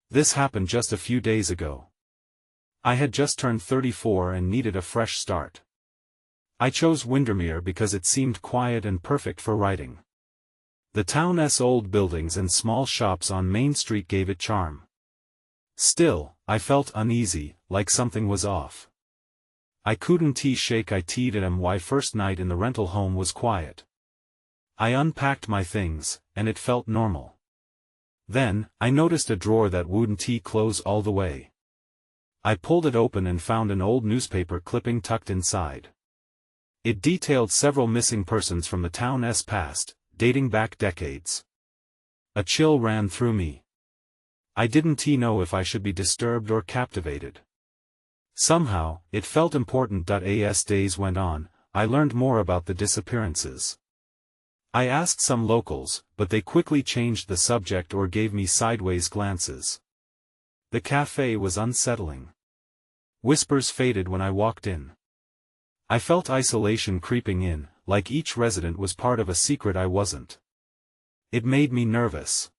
This happened just a few days ago. I had just turned 34 and needed a fresh start. I chose Windermere because it seemed quiet and perfect for writing. The town's old buildings and small shops on Main Street gave it charm. Still, I felt uneasy, like something was off. I couldn't shake it and my first night in the rental home was quiet. I unpacked my things, and it felt normal. Then, I noticed a drawer that wouldn't close all the way. I pulled it open and found an old newspaper clipping tucked inside. It detailed several missing persons from the town's past, dating back decades. A chill ran through me. I didn't know if I should be disturbed or captivated. Somehow, it felt important. As days went on, I learned more about the disappearances. I asked some locals, but they quickly changed the subject or gave me sideways glances. The cafe was unsettling. Whispers faded when I walked in. I felt isolation creeping in, like each resident was part of a secret I wasn't. It made me nervous.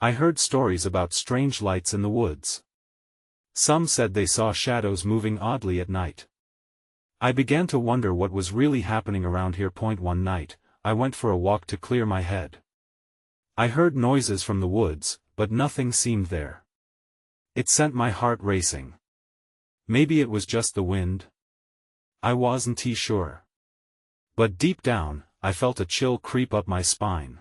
I heard stories about strange lights in the woods. Some said they saw shadows moving oddly at night. I began to wonder what was really happening around here. One night, I went for a walk to clear my head. I heard noises from the woods, but nothing seemed there. It sent my heart racing. Maybe it was just the wind? I wasn't sure. But deep down, I felt a chill creep up my spine.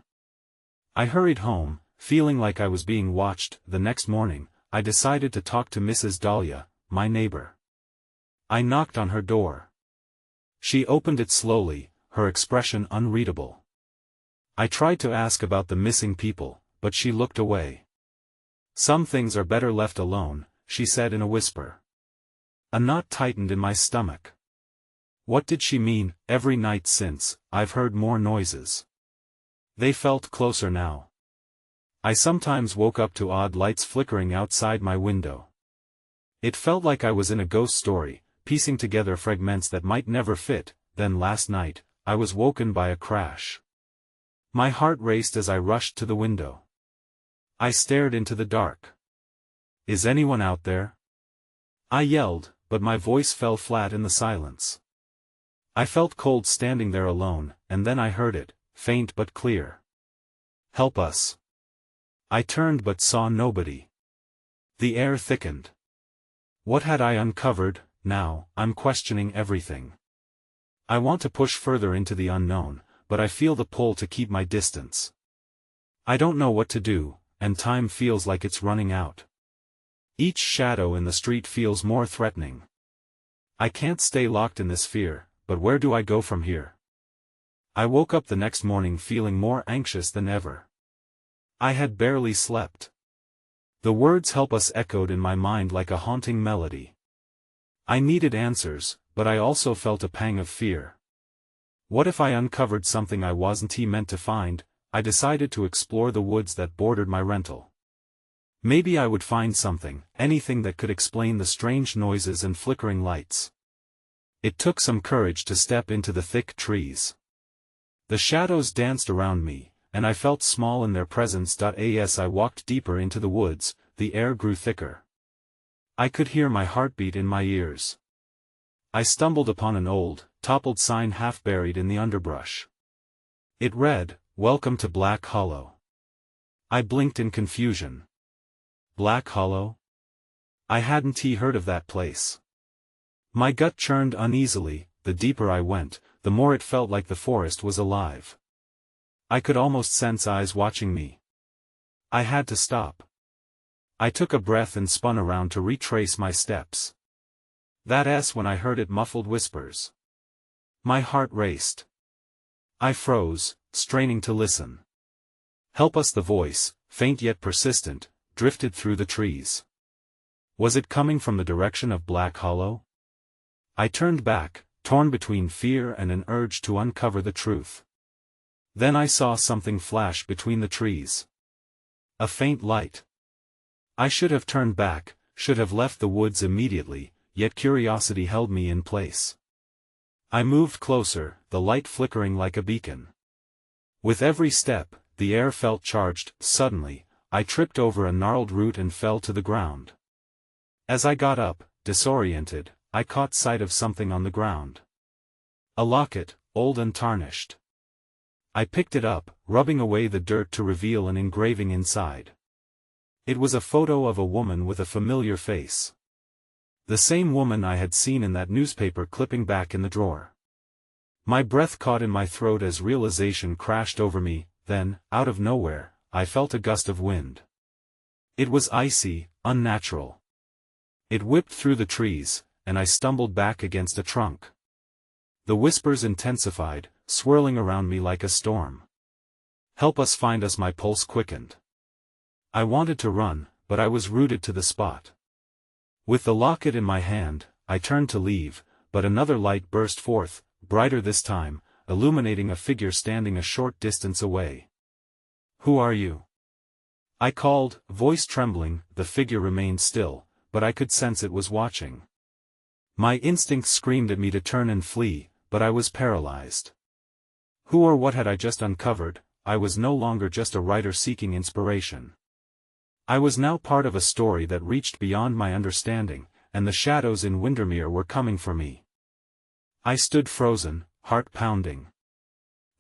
I hurried home, feeling like I was being watched. The next morning, I decided to talk to Mrs. Dahlia, my neighbor. I knocked on her door. She opened it slowly, her expression unreadable. I tried to ask about the missing people, but she looked away. "Some things are better left alone," she said in a whisper. A knot tightened in my stomach. What did she mean? Every night since, I've heard more noises. They felt closer now. I sometimes woke up to odd lights flickering outside my window. It felt like I was in a ghost story, piecing together fragments that might never fit. Then last night, I was woken by a crash. My heart raced as I rushed to the window. I stared into the dark. "Is anyone out there?" I yelled, but my voice fell flat in the silence. I felt cold standing there alone, and then I heard it, faint but clear. "Help us." I turned but saw nobody. The air thickened. What had I uncovered? Now, I'm questioning everything. I want to push further into the unknown, but I feel the pull to keep my distance. I don't know what to do, and time feels like it's running out. Each shadow in the street feels more threatening. I can't stay locked in this fear, but where do I go from here? I woke up the next morning feeling more anxious than ever. I had barely slept. The words "help us" echoed in my mind like a haunting melody. I needed answers, but I also felt a pang of fear. What if I uncovered something I wasn't meant to find? I decided to explore the woods that bordered my rental. Maybe I would find something, anything that could explain the strange noises and flickering lights. It took some courage to step into the thick trees. The shadows danced around me, and I felt small in their presence. As I walked deeper into the woods, the air grew thicker. I could hear my heartbeat in my ears. I stumbled upon an old, toppled sign half buried in the underbrush. It read, "Welcome to Black Hollow." I blinked in confusion. Black Hollow? I hadn't heard of that place. My gut churned uneasily. The deeper I went, the more it felt like the forest was alive. I could almost sense eyes watching me. I had to stop. I took a breath and spun around to retrace my steps. That's when I heard it muffled whispers. My heart raced. I froze, straining to listen. "Help us," the voice, faint yet persistent, drifted through the trees. Was it coming from the direction of Black Hollow? I turned back, torn between fear and an urge to uncover the truth. Then I saw something flash between the trees. A faint light. I should have turned back, should have left the woods immediately, yet curiosity held me in place. I moved closer, the light flickering like a beacon. With every step, the air felt charged. Suddenly, I tripped over a gnarled root and fell to the ground. As I got up, disoriented, I caught sight of something on the ground. A locket, old and tarnished. I picked it up, rubbing away the dirt to reveal an engraving inside. It was a photo of a woman with a familiar face. The same woman I had seen in that newspaper clipping back in the drawer. My breath caught in my throat as realization crashed over me, then, out of nowhere, I felt a gust of wind. It was icy, unnatural. It whipped through the trees, and I stumbled back against a trunk. The whispers intensified, swirling around me like a storm. "Help us find us," my pulse quickened. I wanted to run, but I was rooted to the spot. With the locket in my hand, I turned to leave, but another light burst forth, brighter this time, illuminating a figure standing a short distance away. "Who are you?" I called, voice trembling. The figure remained still, but I could sense it was watching. My instincts screamed at me to turn and flee, but I was paralyzed. Who or what had I just uncovered? I was no longer just a writer seeking inspiration. I was now part of a story that reached beyond my understanding, and the shadows in Windermere were coming for me. I stood frozen, heart pounding.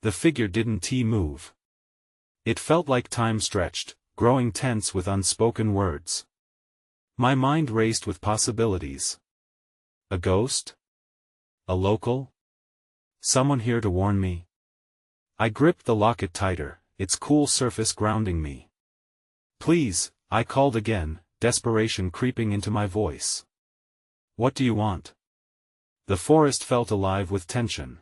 The figure didn't move. It felt like time stretched, growing tense with unspoken words. My mind raced with possibilities. A ghost? A local? Someone here to warn me? I gripped the locket tighter, its cool surface grounding me. "Please," I called again, desperation creeping into my voice. "What do you want?" The forest felt alive with tension.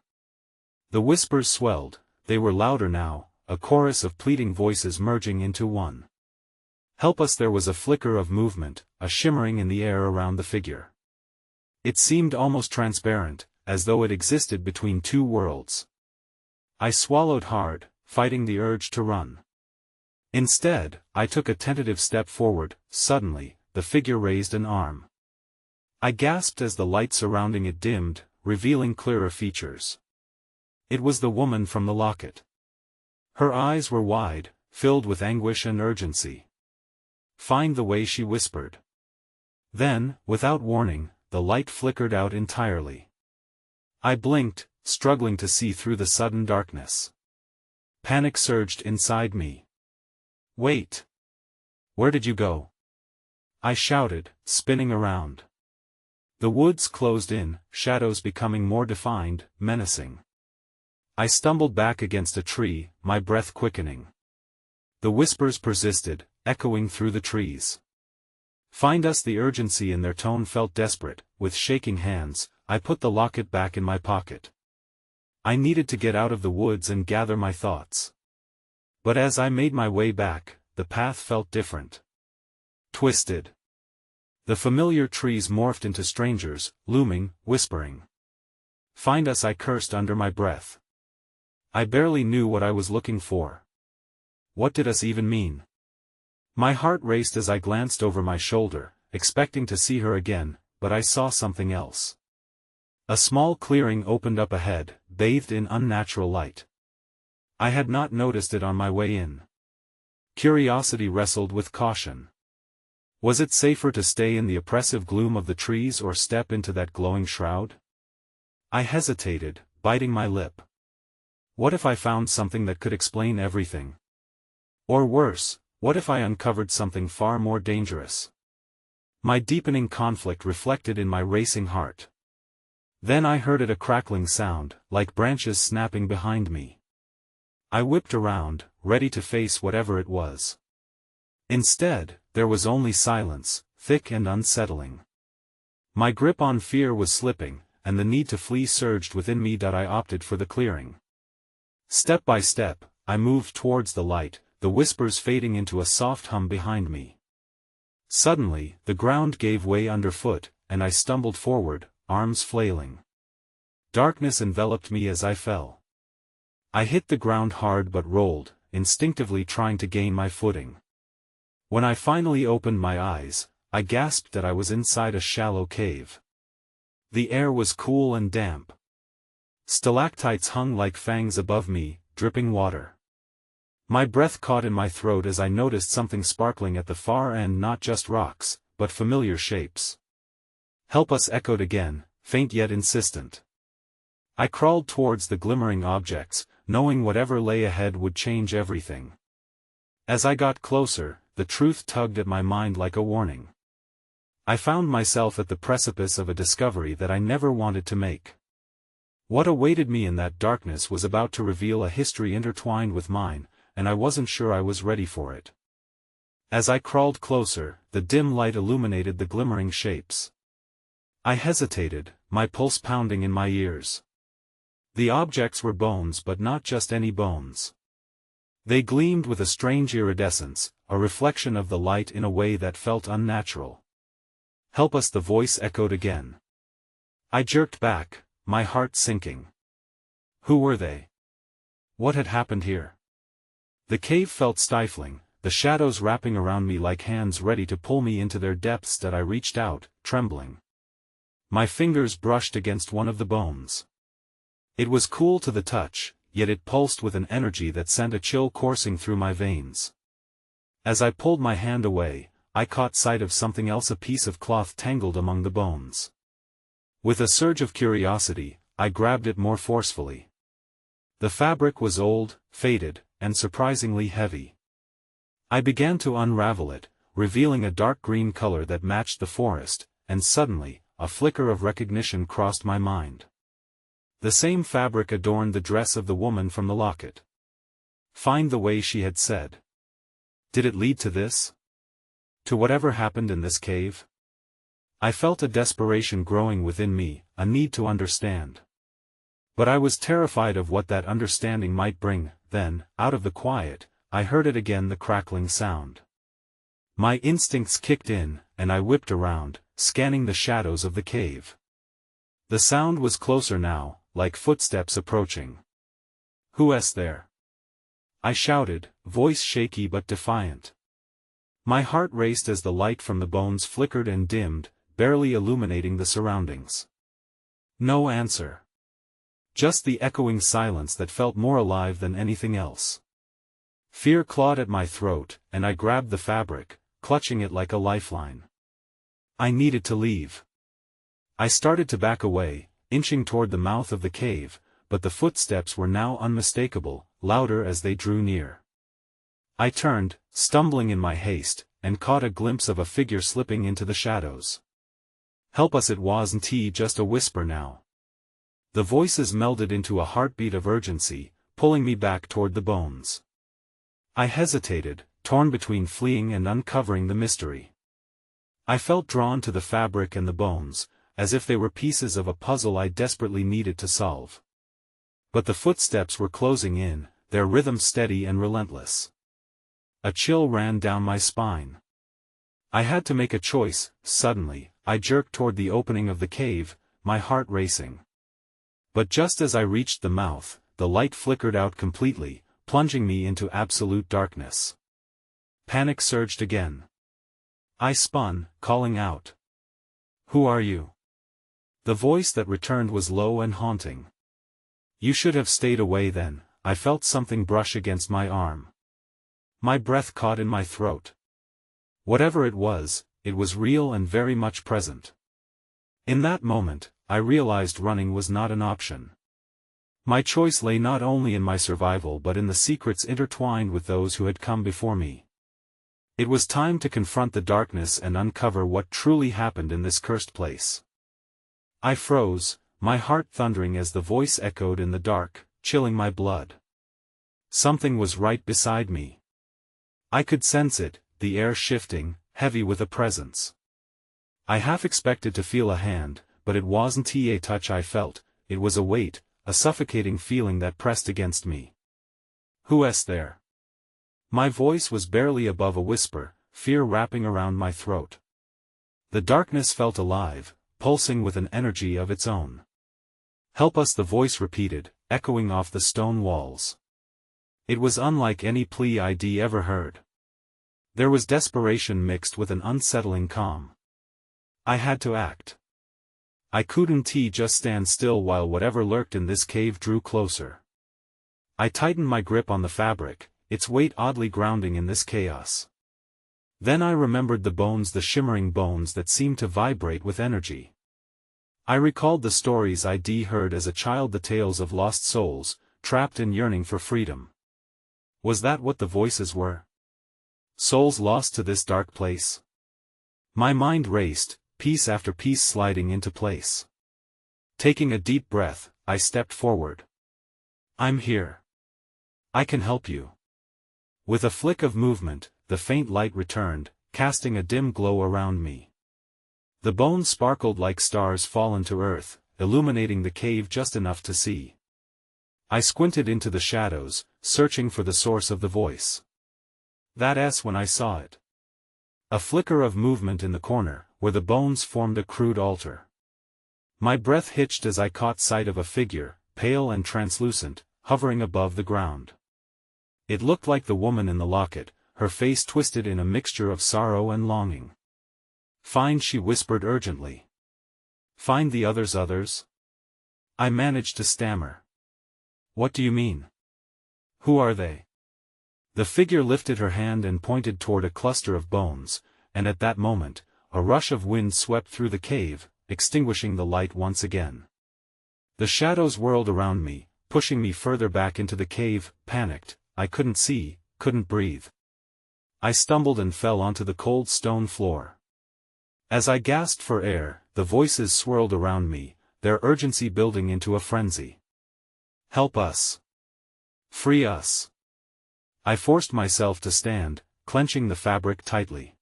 The whispers swelled, they were louder now, a chorus of pleading voices merging into one. "Help us!" There was a flicker of movement, a shimmering in the air around the figure. It seemed almost transparent, as though it existed between two worlds. I swallowed hard, fighting the urge to run. Instead, I took a tentative step forward. Suddenly, the figure raised an arm. I gasped as the light surrounding it dimmed, revealing clearer features. It was the woman from the locket. Her eyes were wide, filled with anguish and urgency. "Find the way," she whispered. Then, without warning, the light flickered out entirely. I blinked, struggling to see through the sudden darkness. Panic surged inside me. "Wait! Where did you go?" I shouted, spinning around. The woods closed in, shadows becoming more defined, menacing. I stumbled back against a tree, my breath quickening. The whispers persisted, echoing through the trees. "Find us!" The urgency in their tone felt desperate. With shaking hands, I put the locket back in my pocket. I needed to get out of the woods and gather my thoughts. But as I made my way back, the path felt different. Twisted. The familiar trees morphed into strangers, looming, whispering. "Find us!" I cursed under my breath. I barely knew what I was looking for. What did us even mean? My heart raced as I glanced over my shoulder, expecting to see her again, but I saw something else. A small clearing opened up ahead, bathed in unnatural light. I had not noticed it on my way in. Curiosity wrestled with caution. Was it safer to stay in the oppressive gloom of the trees or step into that glowing shroud? I hesitated, biting my lip. What if I found something that could explain everything? Or worse, what if I uncovered something far more dangerous? My deepening conflict reflected in my racing heart. Then I heard a crackling sound, like branches snapping behind me. I whipped around, ready to face whatever it was. Instead, there was only silence, thick and unsettling. My grip on fear was slipping, and the need to flee surged within me. I opted for the clearing. Step by step, I moved towards the light, the whispers fading into a soft hum behind me. Suddenly, the ground gave way underfoot, and I stumbled forward, arms flailing. Darkness enveloped me as I fell. I hit the ground hard but rolled, instinctively trying to gain my footing. When I finally opened my eyes, I gasped that I was inside a shallow cave. The air was cool and damp. Stalactites hung like fangs above me, dripping water. My breath caught in my throat as I noticed something sparkling at the far end, not just rocks, but familiar shapes. "Help us," echoed again, faint yet insistent. I crawled towards the glimmering objects, knowing whatever lay ahead would change everything. As I got closer, the truth tugged at my mind like a warning. I found myself at the precipice of a discovery that I never wanted to make. What awaited me in that darkness was about to reveal a history intertwined with mine, and I wasn't sure I was ready for it. As I crawled closer, the dim light illuminated the glimmering shapes. I hesitated, my pulse pounding in my ears. The objects were bones, but not just any bones. They gleamed with a strange iridescence, a reflection of the light in a way that felt unnatural. "Help us," the voice echoed again. I jerked back, my heart sinking. Who were they? What had happened here? The cave felt stifling, the shadows wrapping around me like hands ready to pull me into their depths. That I reached out, trembling. My fingers brushed against one of the bones. It was cool to the touch, yet it pulsed with an energy that sent a chill coursing through my veins. As I pulled my hand away, I caught sight of something else, a piece of cloth tangled among the bones. With a surge of curiosity, I grabbed it more forcefully. The fabric was old, faded, and surprisingly heavy. I began to unravel it, revealing a dark green color that matched the forest, and suddenly, a flicker of recognition crossed my mind. The same fabric adorned the dress of the woman from the locket. Find the way she had said. Did it lead to this? To whatever happened in this cave? I felt a desperation growing within me, a need to understand. But I was terrified of what that understanding might bring. Then, out of the quiet, I heard it again, the crackling sound. My instincts kicked in, and I whipped around, scanning the shadows of the cave. The sound was closer now, like footsteps approaching. "Who's there?" I shouted, voice shaky but defiant. My heart raced as the light from the bones flickered and dimmed, barely illuminating the surroundings. No answer. Just the echoing silence that felt more alive than anything else. Fear clawed at my throat, and I grabbed the fabric, clutching it like a lifeline. I needed to leave. I started to back away, inching toward the mouth of the cave, but the footsteps were now unmistakable, louder as they drew near. I turned, stumbling in my haste, and caught a glimpse of a figure slipping into the shadows. "Help us," it wasn't just a whisper now. The voices melded into a heartbeat of urgency, pulling me back toward the bones. I hesitated, torn between fleeing and uncovering the mystery. I felt drawn to the fabric and the bones, as if they were pieces of a puzzle I desperately needed to solve. But the footsteps were closing in, their rhythm steady and relentless. A chill ran down my spine. I had to make a choice. Suddenly, I jerked toward the opening of the cave, my heart racing. But just as I reached the mouth, the light flickered out completely, plunging me into absolute darkness. Panic surged again. I spun, calling out. "Who are you?" The voice that returned was low and haunting. "You should have stayed away then." I felt something brush against my arm. My breath caught in my throat. Whatever it was real and very much present. In that moment, I realized running was not an option. My choice lay not only in my survival but in the secrets intertwined with those who had come before me. It was time to confront the darkness and uncover what truly happened in this cursed place. I froze, my heart thundering as the voice echoed in the dark, chilling my blood. Something was right beside me. I could sense it, the air shifting, heavy with a presence. I half expected to feel a hand, but it wasn't a touch I felt, it was a weight, a suffocating feeling that pressed against me. "Who's there?" My voice was barely above a whisper, fear wrapping around my throat. The darkness felt alive, pulsing with an energy of its own. "Help us," the voice repeated, echoing off the stone walls. It was unlike any plea I'd ever heard. There was desperation mixed with an unsettling calm. I had to act. I couldn't just stand still while whatever lurked in this cave drew closer. I tightened my grip on the fabric, its weight oddly grounding in this chaos. Then I remembered the shimmering bones that seemed to vibrate with energy. I recalled the stories I'd heard as a child, the tales of lost souls, trapped and yearning for freedom. Was that what the voices were? Souls lost to this dark place? My mind raced, piece after piece sliding into place. Taking a deep breath, I stepped forward. I'm here. I can help you. With a flick of movement, the faint light returned, casting a dim glow around me. The bones sparkled like stars fallen to earth, illuminating the cave just enough to see. I squinted into the shadows, searching for the source of the voice. That's when I saw it. A flicker of movement in the corner, where the bones formed a crude altar. My breath hitched as I caught sight of a figure, pale and translucent, hovering above the ground. It looked like the woman in the locket, her face twisted in a mixture of sorrow and longing. "Find," she whispered urgently. "Find the others?" I managed to stammer. "What do you mean? Who are they?" The figure lifted her hand and pointed toward a cluster of bones, and at that moment, a rush of wind swept through the cave, extinguishing the light once again. The shadows whirled around me, pushing me further back into the cave. Panicked, I couldn't see, couldn't breathe. I stumbled and fell onto the cold stone floor. As I gasped for air, the voices swirled around me, their urgency building into a frenzy. "Help us! Free us!" I forced myself to stand, clenching the fabric tightly.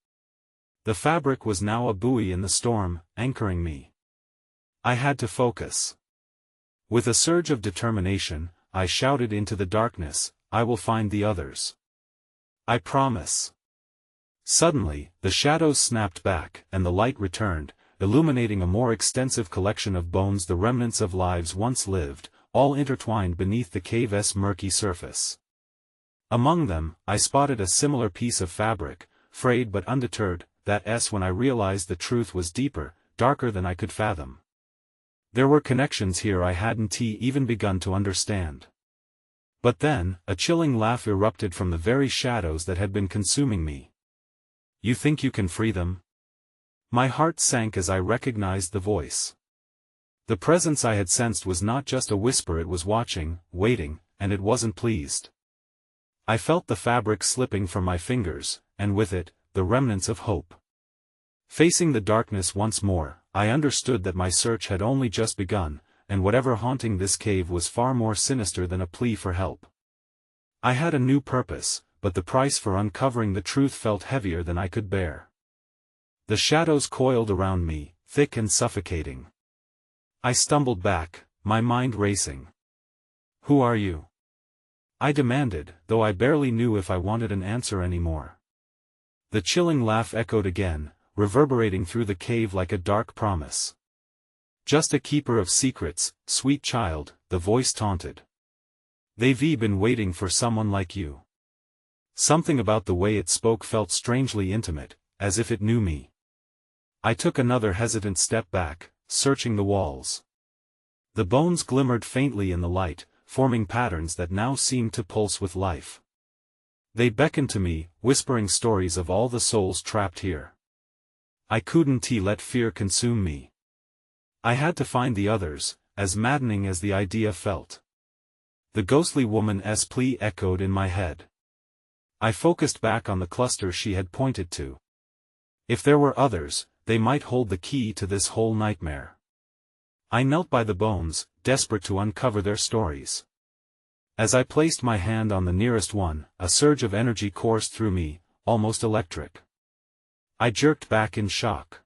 The fabric was now a buoy in the storm, anchoring me. I had to focus. With a surge of determination, I shouted into the darkness, "I will find the others. I promise." Suddenly, the shadows snapped back, and the light returned, illuminating a more extensive collection of bones, the remnants of lives once lived, all intertwined beneath the cave's murky surface. Among them, I spotted a similar piece of fabric, frayed but undeterred. That's when I realized the truth was deeper, darker than I could fathom. There were connections here I hadn't even begun to understand. But then, a chilling laugh erupted from the very shadows that had been consuming me. "You think you can free them?" My heart sank as I recognized the voice. The presence I had sensed was not just a whisper, it was watching, waiting, and it wasn't pleased. I felt the fabric slipping from my fingers, and with it, the remnants of hope. Facing the darkness once more, I understood that my search had only just begun, and whatever haunting this cave was far more sinister than a plea for help. I had a new purpose, but the price for uncovering the truth felt heavier than I could bear. The shadows coiled around me, thick and suffocating. I stumbled back, my mind racing. "Who are you?" I demanded, though I barely knew if I wanted an answer anymore. The chilling laugh echoed again, reverberating through the cave like a dark promise. "Just a keeper of secrets, sweet child," the voice taunted. "They've been waiting for someone like you." Something about the way it spoke felt strangely intimate, as if it knew me. I took another hesitant step back, searching the walls. The bones glimmered faintly in the light, forming patterns that now seemed to pulse with life. They beckoned to me, whispering stories of all the souls trapped here. I couldn't let fear consume me. I had to find the others, as maddening as the idea felt. The ghostly woman's plea echoed in my head. I focused back on the cluster she had pointed to. If there were others, they might hold the key to this whole nightmare. I knelt by the bones, desperate to uncover their stories. As I placed my hand on the nearest one, a surge of energy coursed through me, almost electric. I jerked back in shock.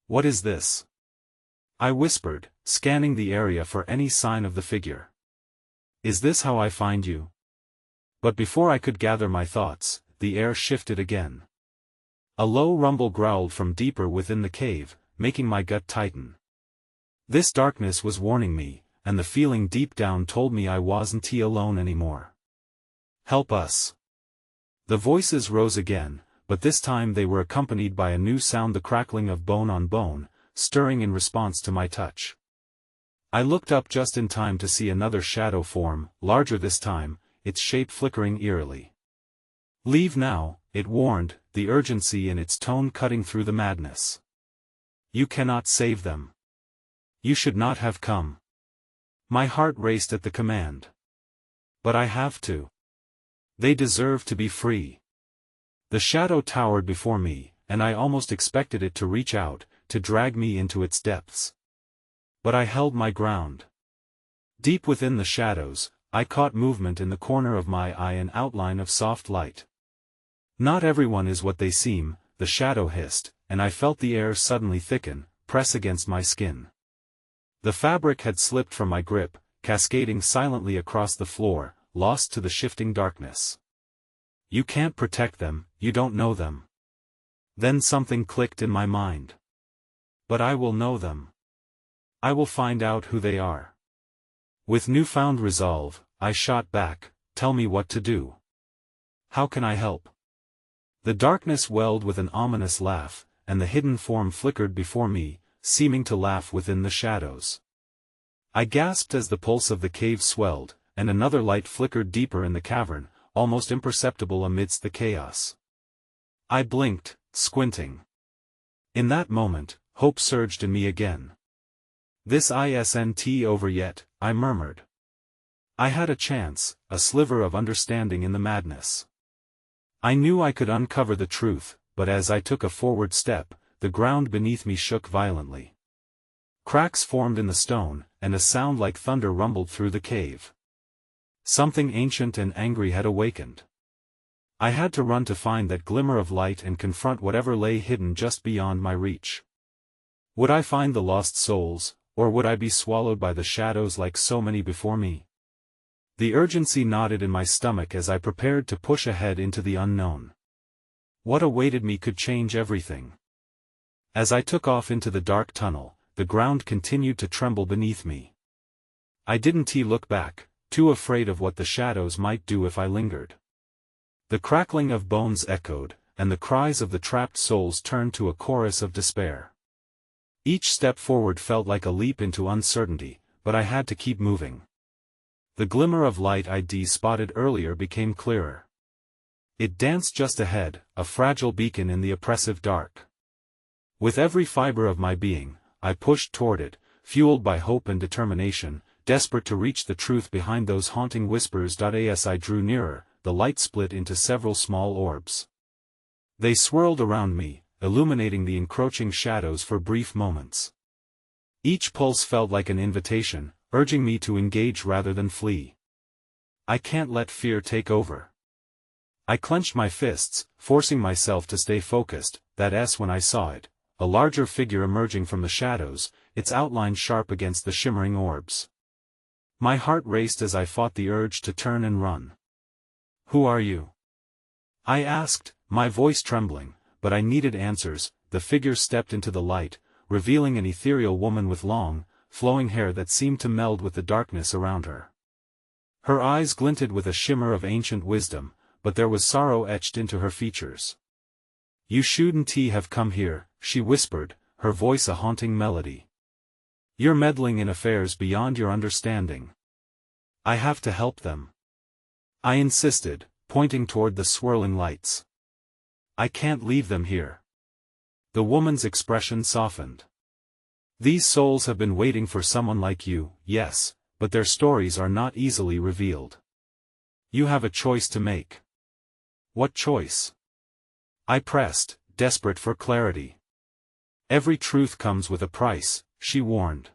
"What is this?" I whispered, scanning the area for any sign of the figure. "Is this how I find you?" But before I could gather my thoughts, the air shifted again. A low rumble growled from deeper within the cave, making my gut tighten. This darkness was warning me, and the feeling deep down told me I wasn't alone anymore. "Help us." The voices rose again, but this time they were accompanied by a new sound, the crackling of bone on bone, stirring in response to my touch. I looked up just in time to see another shadow form, larger this time, its shape flickering eerily. Leave now, it warned, the urgency in its tone cutting through the madness. You cannot save them. You should not have come. My heart raced at the command. But I have to. They deserve to be free. The shadow towered before me, and I almost expected it to reach out, to drag me into its depths. But I held my ground. Deep within the shadows, I caught movement in the corner of my eye, an outline of soft light. Not everyone is what they seem, the shadow hissed, and I felt the air suddenly thicken, press against my skin. The fabric had slipped from my grip, cascading silently across the floor, lost to the shifting darkness. You can't protect them, you don't know them. Then something clicked in my mind. But I will know them. I will find out who they are. With newfound resolve, I shot back, tell me what to do. How can I help? The darkness welled with an ominous laugh, and the hidden form flickered before me, seeming to laugh within the shadows. I gasped as the pulse of the cave swelled, and another light flickered deeper in the cavern, almost imperceptible amidst the chaos. I blinked, squinting. In that moment, hope surged in me again. This isn't over yet, I murmured. I had a chance, a sliver of understanding in the madness. I knew I could uncover the truth, but as I took a forward step, the ground beneath me shook violently. Cracks formed in the stone, and a sound like thunder rumbled through the cave. Something ancient and angry had awakened. I had to run to find that glimmer of light and confront whatever lay hidden just beyond my reach. Would I find the lost souls, or would I be swallowed by the shadows like so many before me? The urgency knotted in my stomach as I prepared to push ahead into the unknown. What awaited me could change everything. As I took off into the dark tunnel, the ground continued to tremble beneath me. I didn't look back, too afraid of what the shadows might do if I lingered. The crackling of bones echoed, and the cries of the trapped souls turned to a chorus of despair. Each step forward felt like a leap into uncertainty, but I had to keep moving. The glimmer of light I'd spotted earlier became clearer. It danced just ahead, a fragile beacon in the oppressive dark. With every fiber of my being, I pushed toward it, fueled by hope and determination, desperate to reach the truth behind those haunting whispers. As I drew nearer, the light split into several small orbs. They swirled around me, illuminating the encroaching shadows for brief moments. Each pulse felt like an invitation, urging me to engage rather than flee. I can't let fear take over. I clenched my fists, forcing myself to stay focused. That's when I saw it, a larger figure emerging from the shadows, its outline sharp against the shimmering orbs. My heart raced as I fought the urge to turn and run. Who are you? I asked, my voice trembling, but I needed answers. The figure stepped into the light, revealing an ethereal woman with long, flowing hair that seemed to meld with the darkness around her. Her eyes glinted with a shimmer of ancient wisdom, but there was sorrow etched into her features. You shouldn't have come here, she whispered, her voice a haunting melody. You're meddling in affairs beyond your understanding. I have to help them. I insisted, pointing toward the swirling lights. I can't leave them here. The woman's expression softened. These souls have been waiting for someone like you, yes, but their stories are not easily revealed. You have a choice to make. What choice? I pressed, desperate for clarity. Every truth comes with a price, she warned.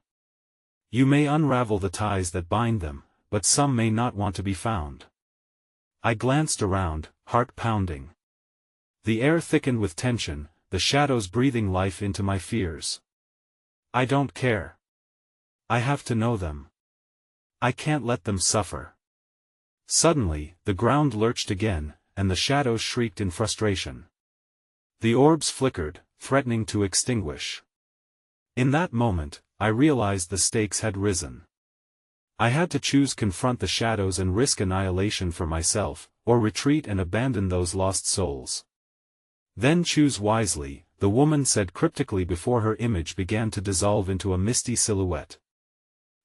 You may unravel the ties that bind them, but some may not want to be found. I glanced around, heart pounding. The air thickened with tension, the shadows breathing life into my fears. I don't care. I have to know them. I can't let them suffer. Suddenly, the ground lurched again, and the shadows shrieked in frustration. The orbs flickered, threatening to extinguish. In that moment, I realized the stakes had risen. I had to choose: confront the shadows and risk annihilation for myself, or retreat and abandon those lost souls. Then choose wisely, the woman said cryptically before her image began to dissolve into a misty silhouette.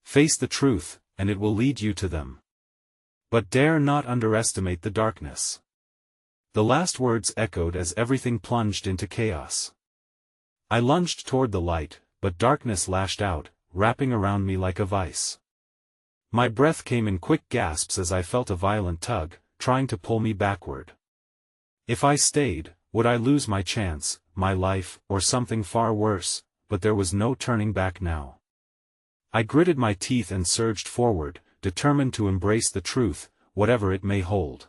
Face the truth, and it will lead you to them. But dare not underestimate the darkness. The last words echoed as everything plunged into chaos. I lunged toward the light, but darkness lashed out, wrapping around me like a vice. My breath came in quick gasps as I felt a violent tug, trying to pull me backward. If I stayed, would I lose my chance, my life, or something far worse? But there was no turning back now. I gritted my teeth and surged forward, determined to embrace the truth, whatever it may hold.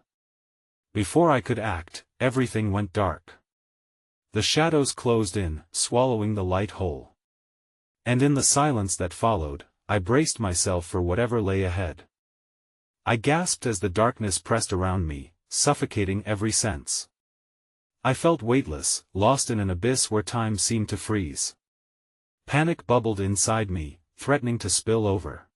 Before I could act, everything went dark. The shadows closed in, swallowing the light whole. And in the silence that followed, I braced myself for whatever lay ahead. I gasped as the darkness pressed around me, suffocating every sense. I felt weightless, lost in an abyss where time seemed to freeze. Panic bubbled inside me, threatening to spill over.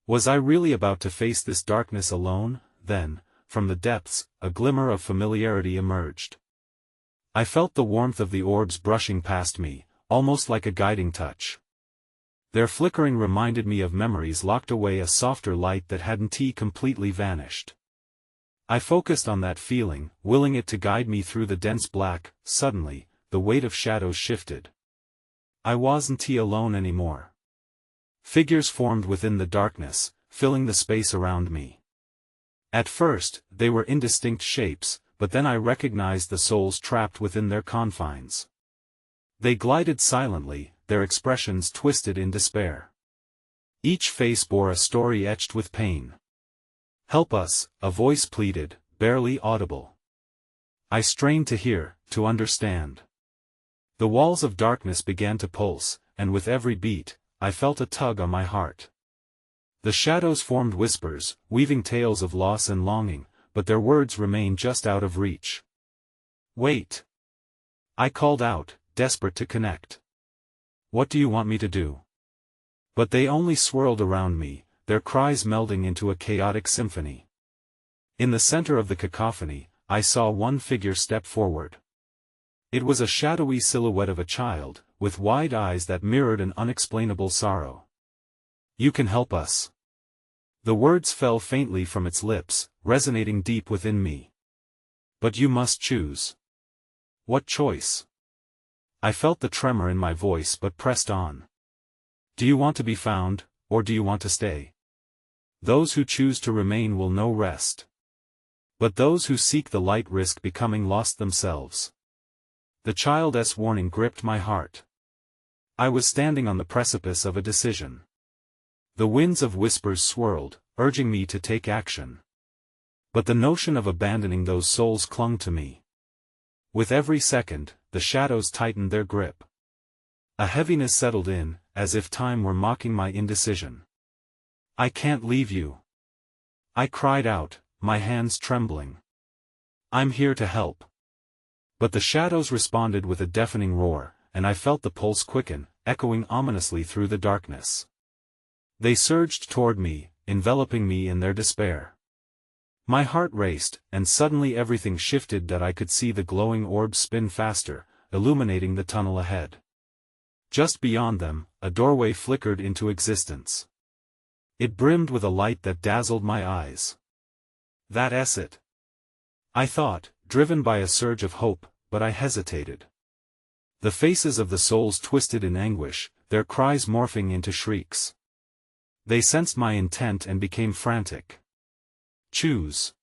Was I really about to face this darkness alone? Then, from the depths, a glimmer of familiarity emerged. I felt the warmth of the orbs brushing past me, almost like a guiding touch. Their flickering reminded me of memories locked away, a softer light that hadn't completely vanished. I focused on that feeling, willing it to guide me through the dense black. Suddenly, the weight of shadows shifted. I wasn't alone anymore. Figures formed within the darkness, filling the space around me. At first, they were indistinct shapes, but then I recognized the souls trapped within their confines. They glided silently, their expressions twisted in despair. Each face bore a story etched with pain. "Help us," a voice pleaded, barely audible. I strained to hear, to understand. The walls of darkness began to pulse, and with every beat, I felt a tug on my heart. The shadows formed whispers, weaving tales of loss and longing, but their words remained just out of reach. "Wait!" I called out, desperate to connect. "What do you want me to do?" But they only swirled around me, their cries melding into a chaotic symphony. In the center of the cacophony, I saw one figure step forward. It was a shadowy silhouette of a child, with wide eyes that mirrored an unexplainable sorrow. "You can help us." The words fell faintly from its lips, resonating deep within me. "But you must choose." "What choice?" I felt the tremor in my voice but pressed on. "Do you want to be found, or do you want to stay? Those who choose to remain will know rest. But those who seek the light risk becoming lost themselves." The child's warning gripped my heart. I was standing on the precipice of a decision. The winds of whispers swirled, urging me to take action. But the notion of abandoning those souls clung to me. With every second, the shadows tightened their grip. A heaviness settled in, as if time were mocking my indecision. "I can't leave you," I cried out, my hands trembling. "I'm here to help." But the shadows responded with a deafening roar, and I felt the pulse quicken, echoing ominously through the darkness. They surged toward me, enveloping me in their despair. My heart raced, and suddenly everything shifted that I could see the glowing orbs spin faster, illuminating the tunnel ahead. Just beyond them, a doorway flickered into existence. It brimmed with a light that dazzled my eyes. "That's it," I thought, driven by a surge of hope, but I hesitated. The faces of the souls twisted in anguish, their cries morphing into shrieks. They sensed my intent and became frantic. "Choose!"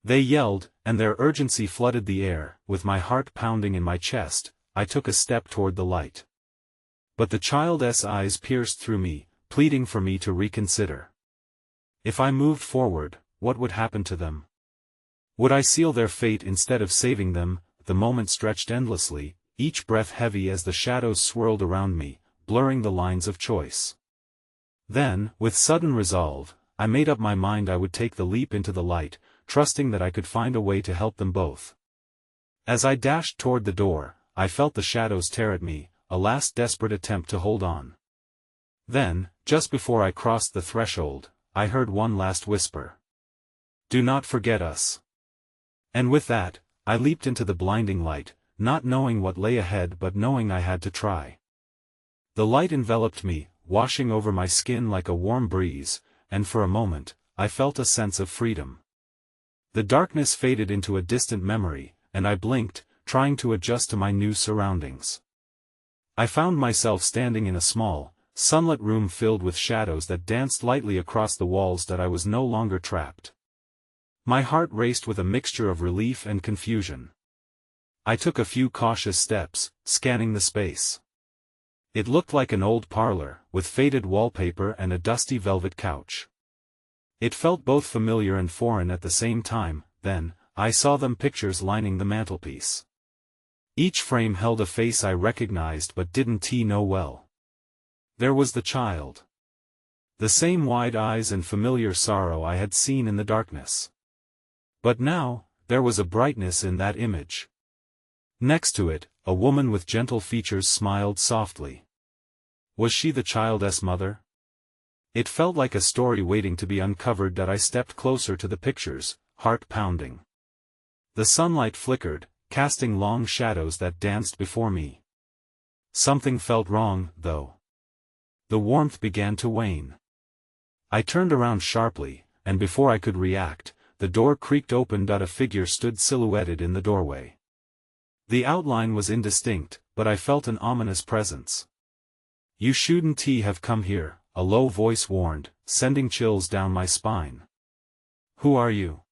they yelled, and their urgency flooded the air. With my heart pounding in my chest, I took a step toward the light. But the child's eyes pierced through me, pleading for me to reconsider. If I moved forward, what would happen to them? Would I seal their fate instead of saving them? The moment stretched endlessly, each breath heavy as the shadows swirled around me, blurring the lines of choice. Then, with sudden resolve, I made up my mind I would take the leap into the light, trusting that I could find a way to help them both. As I dashed toward the door, I felt the shadows tear at me, a last desperate attempt to hold on. Then, just before I crossed the threshold, I heard one last whisper. "Do not forget us." And with that, I leaped into the blinding light, not knowing what lay ahead but knowing I had to try. The light enveloped me, washing over my skin like a warm breeze, and for a moment, I felt a sense of freedom. The darkness faded into a distant memory, and I blinked, trying to adjust to my new surroundings. I found myself standing in a small, sunlit room filled with shadows that danced lightly across the walls. That I was no longer trapped. My heart raced with a mixture of relief and confusion. I took a few cautious steps, scanning the space. It looked like an old parlor, with faded wallpaper and a dusty velvet couch. It felt both familiar and foreign at the same time. Then, I saw them pictures lining the mantelpiece. Each frame held a face I recognized but didn't know well. There was the child. The same wide eyes and familiar sorrow I had seen in the darkness. But now, there was a brightness in that image. Next to it, a woman with gentle features smiled softly. Was she the child's mother? It felt like a story waiting to be uncovered. That I stepped closer to the pictures, heart pounding. The sunlight flickered, casting long shadows that danced before me. Something felt wrong, though. The warmth began to wane. I turned around sharply, and before I could react, the door creaked open. A figure stood silhouetted in the doorway. The outline was indistinct, but I felt an ominous presence. "You shouldn't have come here," a low voice warned, sending chills down my spine. "Who are you?"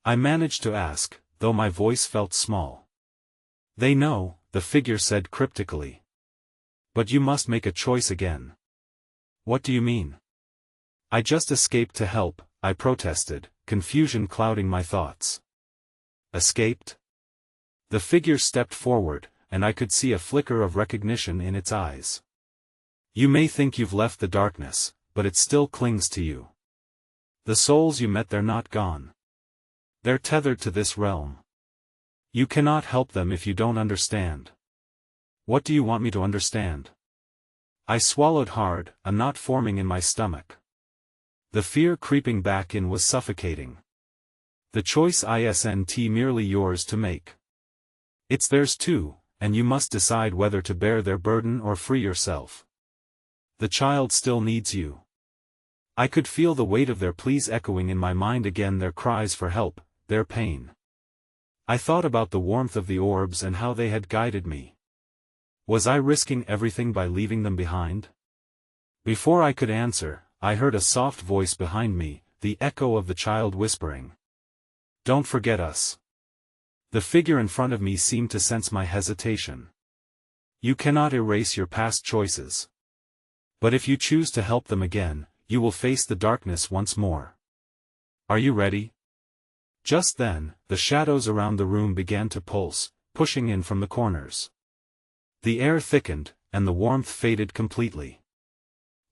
I managed to ask, though my voice felt small. "They know," the figure said cryptically. "But you must make a choice again." "What do you mean?" "I just escaped to help," I protested, confusion clouding my thoughts. "Escaped?" The figure stepped forward, and I could see a flicker of recognition in its eyes. "You may think you've left the darkness, but it still clings to you. The souls you met, they're not gone. They're tethered to this realm. You cannot help them if you don't understand." "What do you want me to understand?" I swallowed hard, a knot forming in my stomach. The fear creeping back in was suffocating. "The choice isn't merely yours to make. It's theirs too, and you must decide whether to bear their burden or free yourself. The child still needs you." I could feel the weight of their pleas echoing in my mind again, their cries for help, their pain. I thought about the warmth of the orbs and how they had guided me. Was I risking everything by leaving them behind? Before I could answer, I heard a soft voice behind me, the echo of the child whispering, "Don't forget us." The figure in front of me seemed to sense my hesitation. "You cannot erase your past choices. But if you choose to help them again, you will face the darkness once more. Are you ready?" Just then, the shadows around the room began to pulse, pushing in from the corners. The air thickened, and the warmth faded completely.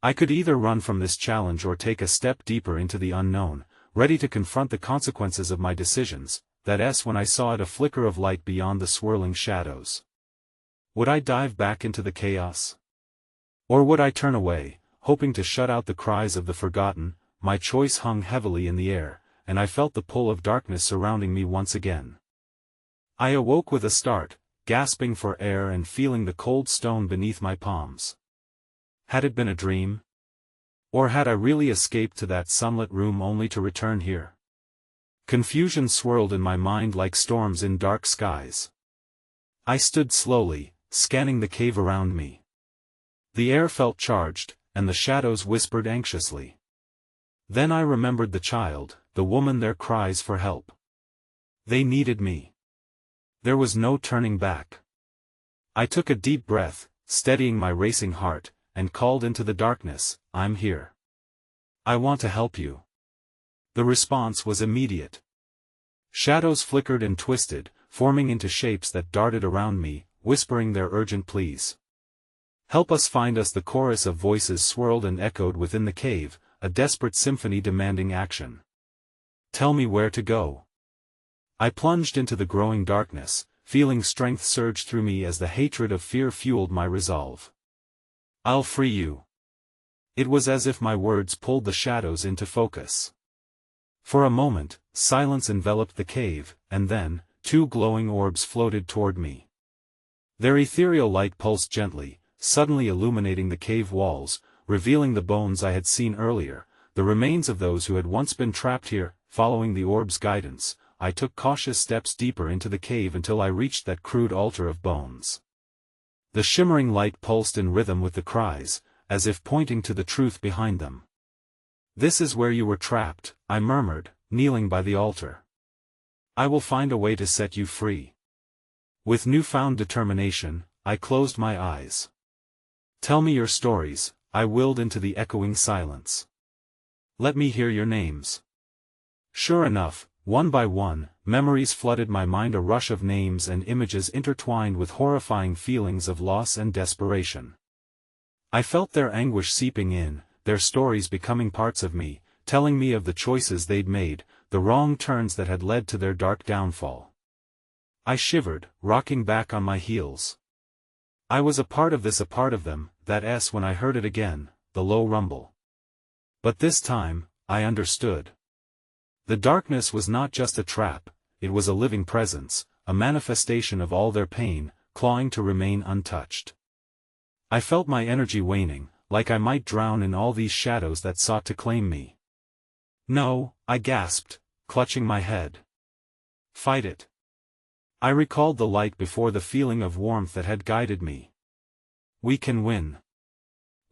I could either run from this challenge or take a step deeper into the unknown, ready to confront the consequences of my decisions. That's when I saw a flicker of light beyond the swirling shadows. Would I dive back into the chaos? Or would I turn away, hoping to shut out the cries of the forgotten? My choice hung heavily in the air, and I felt the pull of darkness surrounding me once again. I awoke with a start, gasping for air and feeling the cold stone beneath my palms. Had it been a dream? Or had I really escaped to that sunlit room only to return here? Confusion swirled in my mind like storms in dark skies. I stood slowly, scanning the cave around me. The air felt charged, and the shadows whispered anxiously. Then I remembered the child, the woman, their cries for help. They needed me. There was no turning back. I took a deep breath, steadying my racing heart, and called into the darkness, "I'm here. I want to help you." The response was immediate. Shadows flickered and twisted, forming into shapes that darted around me, whispering their urgent pleas. "Help us, find us!" The chorus of voices swirled and echoed within the cave, a desperate symphony demanding action. "Tell me where to go." I plunged into the growing darkness, feeling strength surge through me as the hatred of fear fueled my resolve. "I'll free you." It was as if my words pulled the shadows into focus. For a moment, silence enveloped the cave, and then, two glowing orbs floated toward me. Their ethereal light pulsed gently, suddenly illuminating the cave walls, revealing the bones I had seen earlier, the remains of those who had once been trapped here. following the orb's guidance, I took cautious steps deeper into the cave until I reached that crude altar of bones. The shimmering light pulsed in rhythm with the cries, as if pointing to the truth behind them. "This is where you were trapped," I murmured, kneeling by the altar. "I will find a way to set you free." With newfound determination, I closed my eyes. "Tell me your stories," I willed into the echoing silence. "Let me hear your names." Sure enough, one by one, memories flooded my mind, a rush of names and images intertwined with horrifying feelings of loss and desperation. I felt their anguish seeping in, their stories becoming parts of me, telling me of the choices they'd made, the wrong turns that had led to their dark downfall. I shivered, rocking back on my heels. I was a part of this, a part of them, that S when I heard it again, the low rumble. But this time, I understood. The darkness was not just a trap, it was a living presence, a manifestation of all their pain, clawing to remain untouched. I felt my energy waning, like I might drown in all these shadows that sought to claim me. "No," I gasped, clutching my head. "Fight it." I recalled the light before, the feeling of warmth that had guided me. "We can win."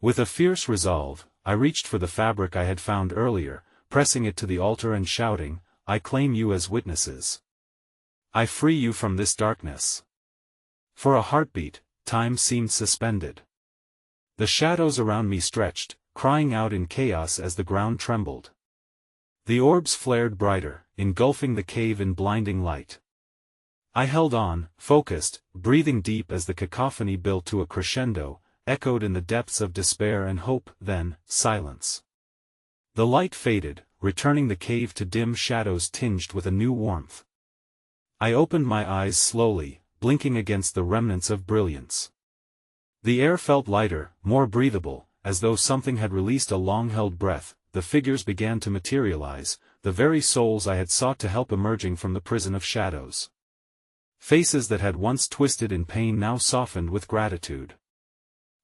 With a fierce resolve, I reached for the fabric I had found earlier, pressing it to the altar and shouting, "I claim you as witnesses. I free you from this darkness." For a heartbeat, time seemed suspended. The shadows around me stretched, crying out in chaos as the ground trembled. The orbs flared brighter, engulfing the cave in blinding light. I held on, focused, breathing deep as the cacophony built to a crescendo, echoed in the depths of despair and hope, then, silence. The light faded, returning the cave to dim shadows tinged with a new warmth. I opened my eyes slowly, blinking against the remnants of brilliance. The air felt lighter, more breathable, as though something had released a long-held breath. The figures began to materialize, the very souls I had sought to help emerging from the prison of shadows. Faces that had once twisted in pain now softened with gratitude.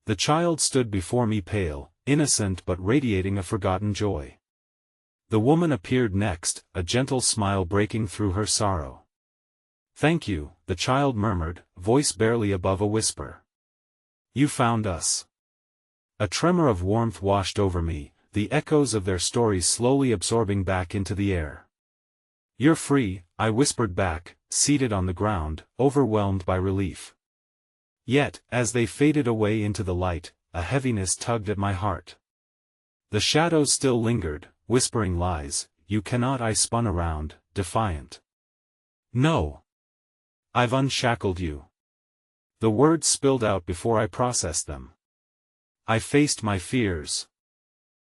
The child stood before me, pale, innocent but radiating a forgotten joy. The woman appeared next, a gentle smile breaking through her sorrow. "Thank you," the child murmured, voice barely above a whisper. "You found us." A tremor of warmth washed over me, the echoes of their stories slowly absorbing back into the air. "You're free," I whispered back, seated on the ground, overwhelmed by relief. Yet, as they faded away into the light, a heaviness tugged at my heart. The shadows still lingered, whispering lies. "You cannot," I spun around, defiant. "No. I've unshackled you." The words spilled out before I processed them. I faced my fears.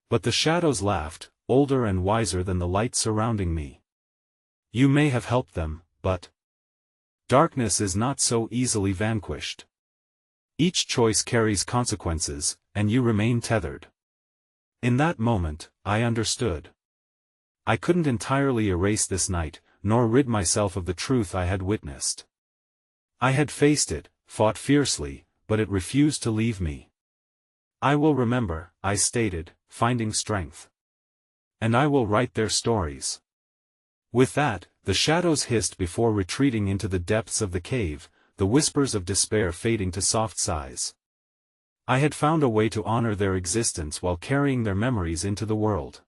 But the shadows laughed, older and wiser than the light surrounding me. "You may have helped them, but darkness is not so easily vanquished. Each choice carries consequences, and you remain tethered." In that moment, I understood. I couldn't entirely erase this night, nor rid myself of the truth I had witnessed. I had faced it, fought fiercely, but it refused to leave me. "I will remember," I stated, finding strength. "And I will write their stories." With that, the shadows hissed before retreating into the depths of the cave, the whispers of despair fading to soft sighs. I had found a way to honor their existence while carrying their memories into the world.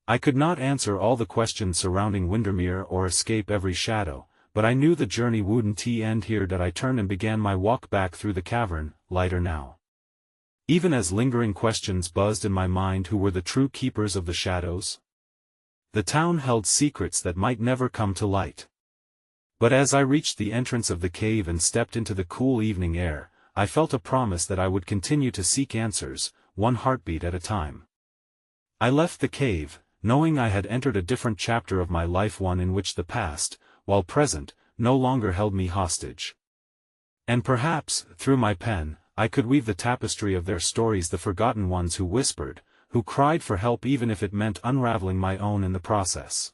I could not answer all the questions surrounding Windermere or escape every shadow, but I knew the journey wouldn't end here. That I turned and began my walk back through the cavern, lighter now. Even as lingering questions buzzed in my mind, who were the true keepers of the shadows? The town held secrets that might never come to light. But as I reached the entrance of the cave and stepped into the cool evening air, I felt a promise that I would continue to seek answers, one heartbeat at a time. I left the cave, knowing I had entered a different chapter of my life, one in which the past, while present, no longer held me hostage. And perhaps, through my pen, I could weave the tapestry of their stories, the forgotten ones who whispered, who cried for help, even if it meant unraveling my own in the process.